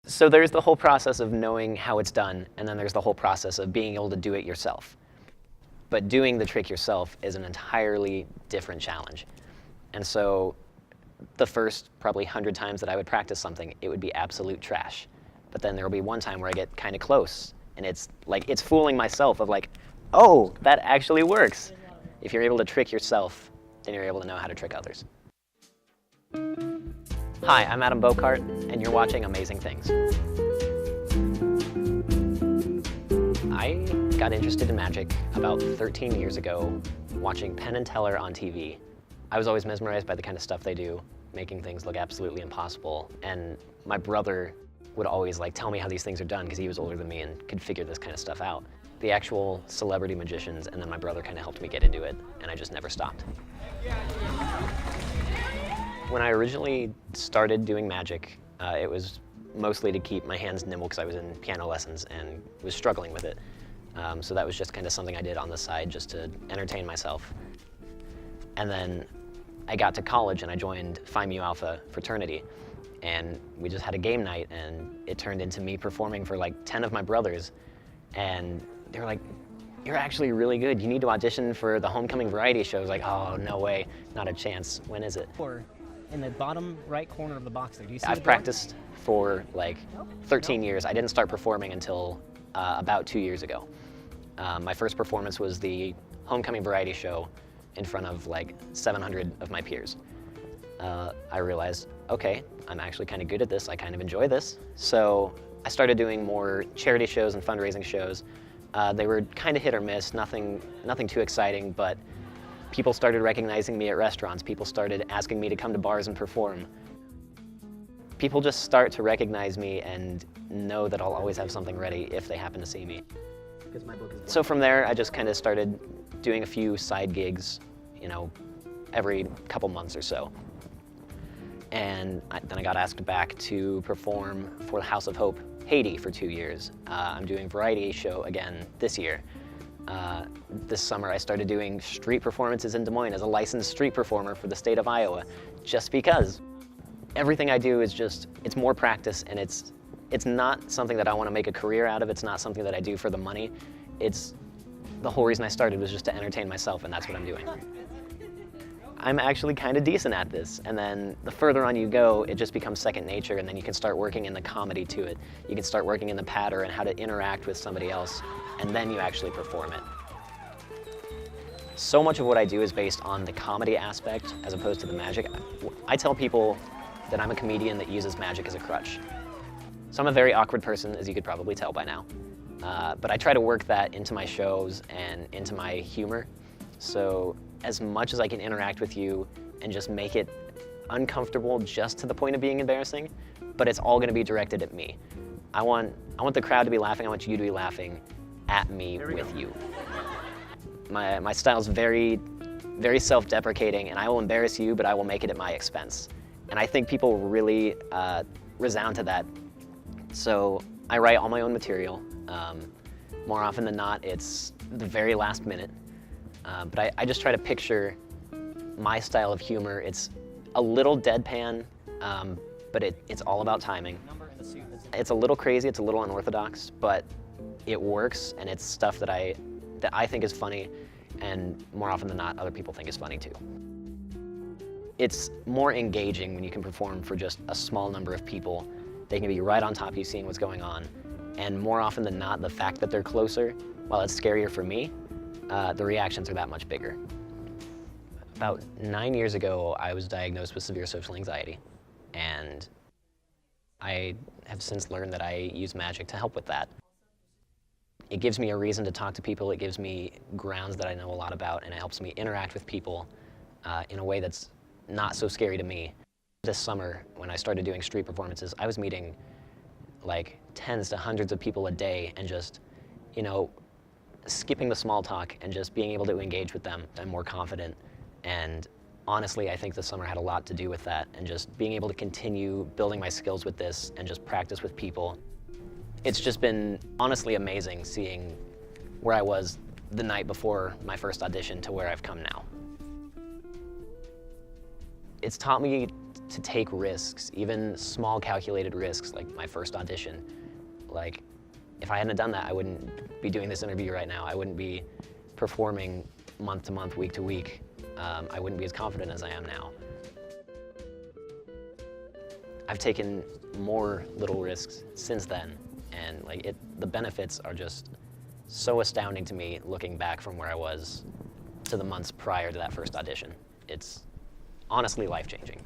So there's the whole process of knowing how it's done, and then there's the whole process of being able to do it yourself. But doing the trick yourself is an entirely different challenge. And so the first probably 100 times that I would practice something, it would be absolute trash. But then there will be one time where I get kind of close, and it's like, it's fooling myself of like, oh, that actually works. If you're able to trick yourself, then you're able to know how to trick others. Hi, I'm Adam Bochart, and you're watching Amazing Things. I got interested in magic about 13 years ago, watching Penn and Teller on TV. I was always mesmerized by the kind of stuff they do, making things look absolutely impossible. And my brother would always tell me how these things are done because he was older than me and could figure this kind of stuff out. The actual celebrity magicians, and then my brother kind of helped me get into it, and I just never stopped. When I originally started doing magic, it was mostly to keep my hands nimble because I was in piano lessons and was struggling with it. So that was just kind of something I did on the side just to entertain myself. And then I got to college and I joined Phi Mu Alpha fraternity. And we just had a game night, and it turned into me performing for 10 of my brothers. And they were like, "You're actually really good. You need to audition for the homecoming variety show." I was like, "Oh, no way, not a chance. When is it?" In the bottom right corner of the box there, do you see I've practiced for 13 years. I didn't start performing until about 2 years ago. My first performance was the homecoming variety show in front of 700 of my peers. I realized, okay, I'm actually kind of good at this. I kind of enjoy this. So I started doing more charity shows and fundraising shows. They were kind of hit or miss, nothing too exciting, but people started recognizing me at restaurants. People started asking me to come to bars and perform. People just start to recognize me and know that I'll always have something ready if they happen to see me. So from there, I just kind of started doing a few side gigs, every couple months or so. And then I got asked back to perform for the House of Hope Haiti for 2 years. I'm doing variety show again this year. This summer I started doing street performances in Des Moines as a licensed street performer for the state of Iowa, just because. Everything I do is it's more practice, and it's not something that I want to make a career out of. It's not something that I do for the money. The whole reason I started was just to entertain myself, and that's what I'm doing. I'm actually kind of decent at this, and then the further on you go, it just becomes second nature, and then you can start working in the comedy to it. You can start working in the patter and how to interact with somebody else, and then you actually perform it. So much of what I do is based on the comedy aspect as opposed to the magic. I tell people that I'm a comedian that uses magic as a crutch. So I'm a very awkward person, as you could probably tell by now. But I try to work that into my shows and into my humor. So as much as I can interact with you and just make it uncomfortable just to the point of being embarrassing, but it's all going to be directed at me. I want the crowd to be laughing. I want you to be laughing at me with you. My style's very, very self-deprecating, and I will embarrass you, but I will make it at my expense. And I think people really resound to that. So I write all my own material. More often than not, it's the very last minute. But I just try to picture my style of humor. It's a little deadpan, but it's all about timing. It's a little crazy, it's a little unorthodox, but it works, and it's stuff that I think is funny, and more often than not, other people think is funny too. It's more engaging when you can perform for just a small number of people. They can be right on top of you seeing what's going on, and more often than not, the fact that they're closer, while it's scarier for me, the reactions are that much bigger. About 9 years ago, I was diagnosed with severe social anxiety, and I have since learned that I use magic to help with that. It gives me a reason to talk to people, it gives me grounds that I know a lot about, and it helps me interact with people in a way that's not so scary to me. This summer, when I started doing street performances, I was meeting tens to hundreds of people a day, and just, skipping the small talk and just being able to engage with them. I'm more confident, and honestly, I think the summer had a lot to do with that, and just being able to continue building my skills with this and just practice with people. It's just been honestly amazing seeing where I was the night before my first audition to where I've come now. It's taught me to take risks, even small calculated risks, like my first audition. Like, if I hadn't done that, I wouldn't be doing this interview right now. I wouldn't be performing month to month, week to week. I wouldn't be as confident as I am now. I've taken more little risks since then, and like the benefits are just so astounding to me looking back from where I was to the months prior to that first audition. It's honestly life-changing.